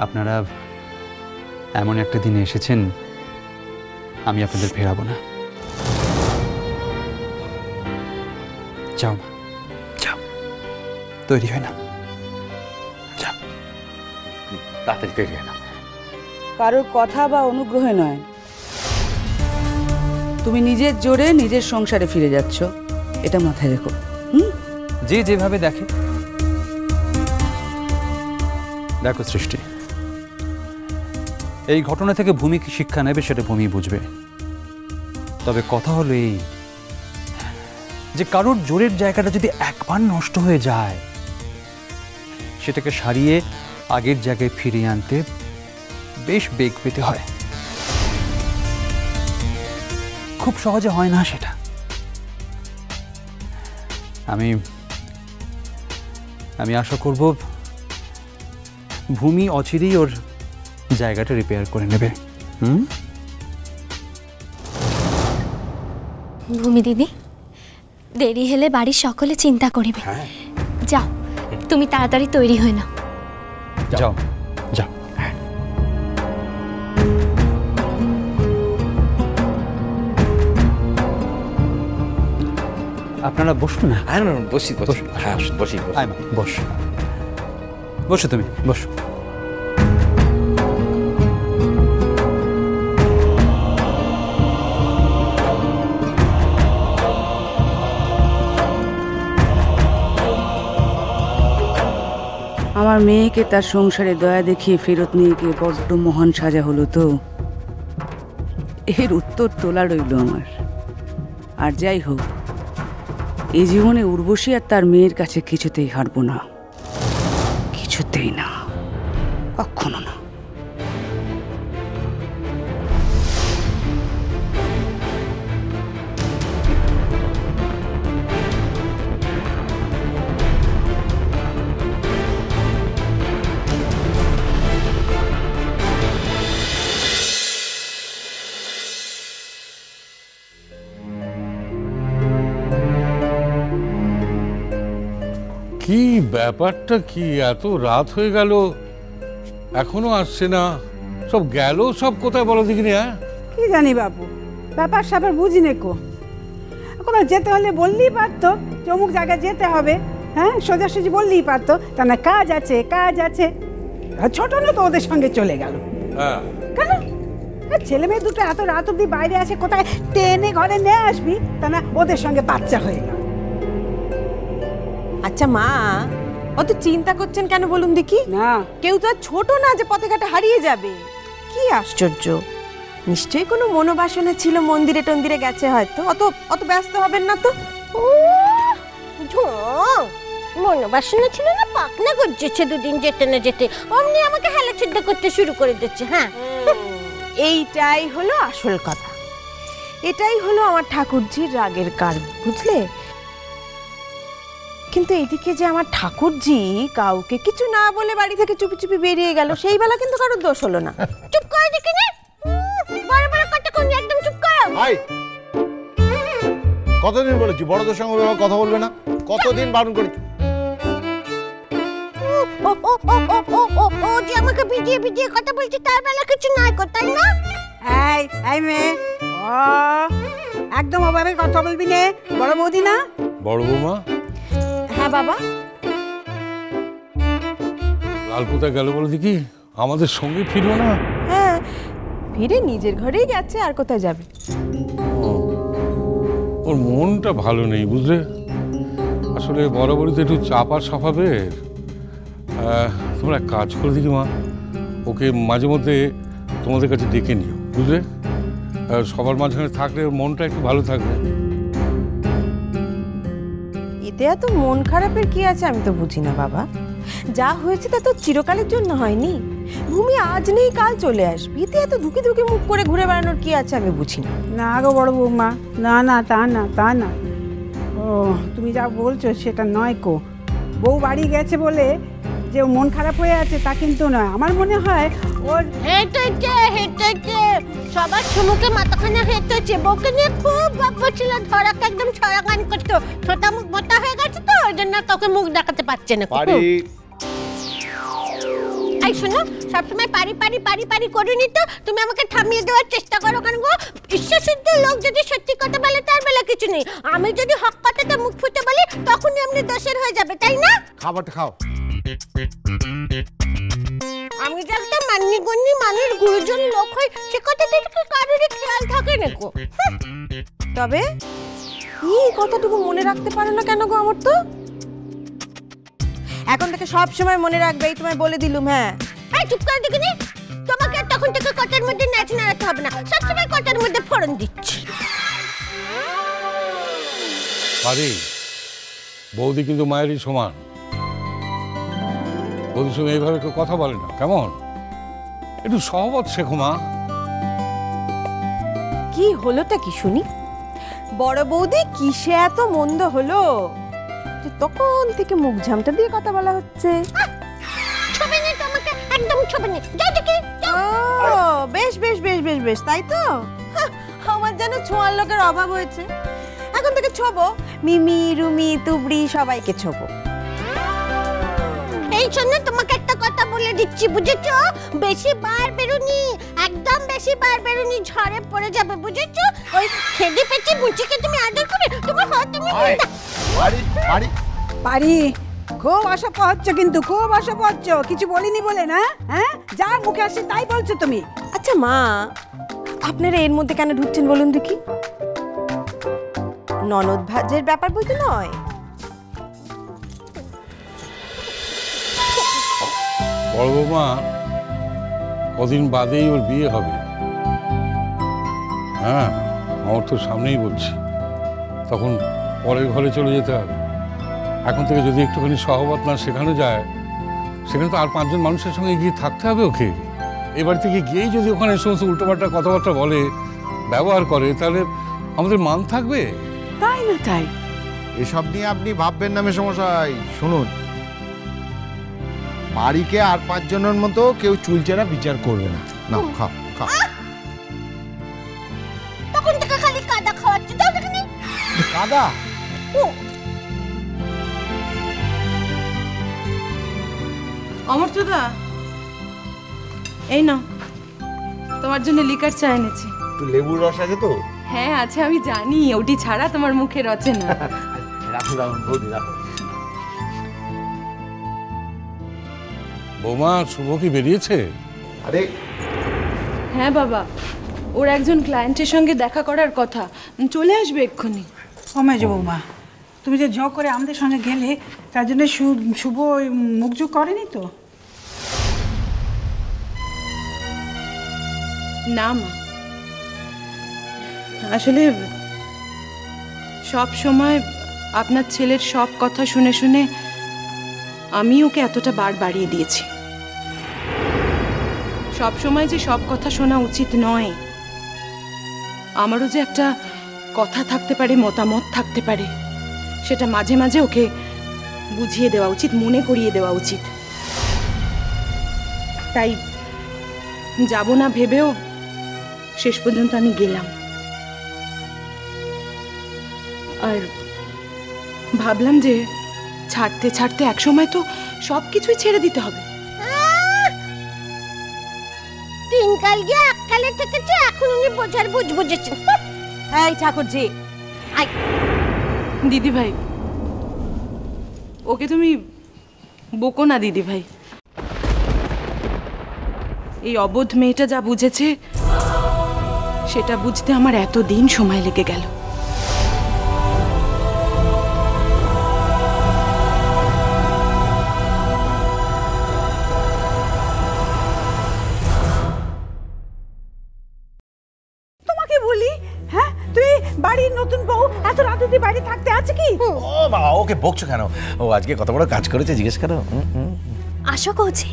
আপনারা এমন একটা দিনে এসেছেন, আমি আপনাদের ফেরাবো না। যাও মা, যাও, তৈরি হয় না, যাও তাড়াতাড়ি তৈরি হয় না। কারোর কথা বা অনুগ্রহে নয়, তুমি নিজের জোরে নিজের সংসারে ফিরে যাচ্ছ, এটা মাথায় রেখো। যে যেভাবে দেখে। দেখো সৃষ্টি, এই ঘটনা থেকে ভূমি কি শিক্ষা নেবে সেটা ভূমি বুঝবে। তবে কথা হলো এই যে কারোর জোরের জায়গাটা যদি একবার নষ্ট হয়ে যায়, সেটাকে সারিয়ে আগের জায়গায় ফিরিয়ে আনতে বেশ বেগ পেতে হয়। খুব সহজে হয় না সেটা। আমি আশা করব ভূমি অচিরেই ওর জায়গাটা রিপেয়ার করে নেবে। ভূমি দিদি, দেরি হলে বাড়ির সকলে চিন্তা করিবে। যাও, তুমি তাড়াতাড়ি তৈরি হয়ে নাও। যাও যাও। আপনারা বসুন না। বসি বসি বসি বস, বসো তুমি, বসো। আমার মেয়েকে তার সংসারে দয়া দেখিয়ে ফেরত নিয়ে গিয়ে বড্ড মহান সাজা হলো তো। এর উত্তর তোলা রইল আমার। আর যাই হোক, এই জীবনে উর্বশী আর তার মেয়ের কাছে কিছুতেই হারবো না, কিছুতেই না, কখনো না। কি ব্যাপারটা কি, এত রাত হয়ে গেল এখনো আসছে না? সব গেল সব কোথায় বলো দেখিনি? হ্যাঁ কি জানি বাবু, ব্যাপার স্যাপার বুঝি নেকো। কোথাও যেতে হলে বললেই পারতো যে অমুক জায়গায় যেতে হবে। হ্যাঁ, সোজাসুজি বললেই পারতো, তা না কাজ আছে কাজ আছে। ছোট না তো ওদের সঙ্গে চলে গেল। কেন ছেলে মেয়ে দুটো এত রাত অব্দি বাইরে আসে, কোথায় টেনে ঘরে নিয়ে আসবি, তা না ওদের সঙ্গে বাচ্চা হয়ে গেল। আচ্ছা মা, অত চিন্তা করছেন কেন বলুন দেখি? না, কেউ তো আর ছোট না যে পথে ঘাটে হারিয়ে যাবে। কি আশ্চর্য, নিশ্চয়ই কোনো মনোবাসনা ছিল, মন্দিরে টন্দিরে গেছে হয়তো। অত ব্যস্ত হবেন না তো। মনোবাসনা ছিল না, পাকনা গজ্জেছে দুদিন যেতে না যেতে, অমনি আমাকে হেলা ছিদ্র করতে শুরু করে দিচ্ছে। হ্যাঁ, এইটাই হলো আসল কথা, এটাই হলো আমার ঠাকুরজির রাগের কারণ, বুঝলে? কিন্তু এদিকে যে আমার ঠাকুরজি কাউকে কিছু না বলে বাড়ি থেকে চুপি চুপি বেরিয়ে গেল, সেই বেলা কিন্তু কারোর দোষ হলো না। চুপ করে দেখি না, বড় বড় কথা কোন, একদম চুপ করো। ভাই, কতদিন বলেছি বড়দের সঙ্গে কথা বলবে না? কতদিন বারণ করেছি? ও যে আমাকে ভিজিয়ে ভিজিয়ে কথা বলছে, তার বেলা কিছু নাই কো, তাই না? এই মেয়ে, একদম ওভাবে কথা বলবি না। বড় বৌদি না? বড় বৌমা। হ্যাঁ বাবা। লাল কোথায় গেল বলো দেখি? আমাদের সঙ্গে ফিরবো না? হ্যাঁ, ফিরে নিজের ঘরেই গেছে, আর কোথায় যাবে? ওর মনটা ভালো নেই বুঝলে। আসলে বরাবরই তো একটু চাপার স্বভাবের। তোমরা এক কাজ করে দেখি মা, ওকে মাঝে মধ্যে তোমাদের কাছে ডেকে নিও, বুঝলে? সবার মাঝখানে থাকলে মনটা একটু ভালো থাকবে। এতে এত মন খারাপের কি আছে আমি তো বুঝি না বাবা। যা হয়েছে তা তো চিরকালের জন্য হয়নি। ভূমি আজ নেই কাল চলে আসবে, এতে এত ধুকে ধুকে মুখ করে ঘুরে বেড়ানোর কি আছে আমি বুঝি না। না গো বড় বৌমা, না না, তা না তা না। ও তুমি যা বলছো সেটা নয় কো। বউ বাড়ি গেছে বলে যে ও মন খারাপ হয়ে আছে তা কিন্তু নয়। আমার মনে হয় ওর হেঁটেছে সবার সম্মুখে মাথাখানা হেঁটেছে, বউকে নিয়ে খুব ভাবছিল, ধরাকে একদম ছড়া গান করতো। ছোটা মুখ মোটা হয়ে গেছে তো, ওই জন্য কাউকে মুখ দেখাতে পারছে না। এই শোনো, সবসময় পারি পারি পারি পারি করিনি তো, তুমি আমাকে থামিয়ে দেওয়ার চেষ্টা করো কেন গো? ঈশ্বরসিদ্ধ লোক যদি সত্যি কথা বলে তার বেলা কিছু নেই, আমি যদি হক কথাটা মুখ ফুটে বলি তখনই আপনি দোষের হয়ে যাবে, তাই না? খাবারটা খাও। আমি যে একটা মান্যগণ্যি মানুষ, গুরুজন লোক হই, সে কথাটা কি কারোরই খেয়াল থাকে না গো? তবে এই কথাটুকু মনে রাখতে পারো না কেন গো আমার তো? এখন থেকে সব সময় মনে রাখবে, এই তোমায় বলে দিলুম। হ্যাঁ, এই চুপ করে দেখিনি, তোমাকে আর তখন থেকে কথার মধ্যে নাচ নাড়াতে হবে না, সবসময় কথার মধ্যে ফোড়ন দিচ্ছি। আরে বৌদি কিন্তু মায়েরই সমান, বৌদির সঙ্গে এইভাবে কেউ কথা বলে না, কেমন? একটু সহবত শেখো মা। কি হলোটা কি শুনি? বড় বৌদি কিসে এত মন্দ হলো যে তখন থেকে মুখ ঝামটা দিয়ে কথা বলা হচ্ছে? ছবে নেই তোমাকে, একদম ছবে নেই, যাও দেখি। ও বেশ বেশ বেশ বেশ বেশ, তাই তো? আমার যেন ছোঁয়ার লোকের অভাব হয়েছে। এখন থেকে ছোবো, মিমি রুমি তুবড়ি সবাইকে ছোবো। এই জন্য তোমাকে একটা কথা বলে দিচ্ছি, বুঝেছো? বেশি বার বেরুনি, একদম বেশি বার বেরুনি, ঝড়ে পড়ে যাবে, বুঝেছো? ওই খেদি পেছি মুচিকে তুমি আদর করে তোমার হাত তুমি পারি খুব অসভ্য হচ্ছ, কিন্তু খুব অসভ্য হচ্ছ, কিছু বলিনি বলে না? হ্যাঁ, যা মুখে আসে তাই বলছো তুমি। আচ্ছা মা, আপনারা এর মধ্যে কেন ঢুকছেন বলুন দেখি? ননদ ভাজের ব্যাপার বলতে নয়। বড় বৌমা কদিন বাদেই ওর বিয়ে হবে। হ্যাঁ, আমার তো সামনেই বলছি, তখন পরের ঘরে চলে যেতে হবে। এখন থেকে যদি একটুখানি সহবত না শেখানো যায়, সেখানে তো আর 5 জন মানুষের সঙ্গে গিয়ে থাকতে হবে ওকে। এবার থেকে গিয়েই যদি ওখানে সমস্ত উল্টোপাল্টা কথাবার্তা বলে, ব্যবহার করে, তাহলে আমাদের মান থাকবে? তাই না তাই? এসব নিয়ে আপনি ভাববেন না মেসমশাই। শুনুন, বাড়িকে আর 5 জনের মতো কেউ চুলচেরা বিচার করবে না। না, খাও খাও। তখন থেকে খালি কাদা খাওয়াচ্ছে, যাও দেখি। কাদা? অমর্ত্যদা, এই নাও, তোমার জন্য লিকার চা এনেছি। একটু লেবুর রস আছে তো? হ্যাঁ আছে, আমি জানি, ওটি ছাড়া তোমার মুখে রচে না। রাখো রাখো বৌদি, রাখো। বৌমা, শুভ কি বেরিয়েছে? আরে হ্যাঁ বাবা, ওর একজন ক্লায়েন্টের সঙ্গে দেখা করার কথা, চলে আসবে এক্ষুনি। ও মেজো বৌমা, তুমি যে জ করে আমাদের সঙ্গে গেলে, তার জন্য শুভ মুখযোগ করেনি তো? না মা, আসলে সব সময় আপনার ছেলের সব কথা শুনে শুনে আমি ওকে এতটা বার বাড়িয়ে দিয়েছি। সব সময় যে সব কথা শোনা উচিত নয়, আমারও যে একটা কথা থাকতে পারে, মতামত থাকতে পারে, সেটা মাঝে মাঝে ওকে বুঝিয়ে দেওয়া উচিত, মনে করিয়ে দেওয়া উচিত। তাই যাব না ভেবেও শেষ পর্যন্ত আমি গেলাম। আর ভাবলাম যে ছাড়তে ছাড়তে একসময় তো সবকিছুই ছেড়ে দিতে হবে। তিনকাল গিয়ে এককালে থেকেছে, এখন উনি বোঝার বুঝ বুঝেছেন। এই ঠাকুরজি, দিদি ভাই, ওকে তুমি বকো না দিদি ভাই। এই অবোধ মেয়েটা যা বুঝেছে, সেটা বুঝতে আমার এতদিন সময় লেগে গেল। তোমাকে বলি, হ্যাঁ, তুই বাড়ির নতুন বউ, এত রাত অবধি বাড়ি থাকতে আছে কি? ও বাবা, ওকে বকছো কেন? ও আজকে কত বড় কাজ করেছে জিজ্ঞেস করো। আসো কৌছি।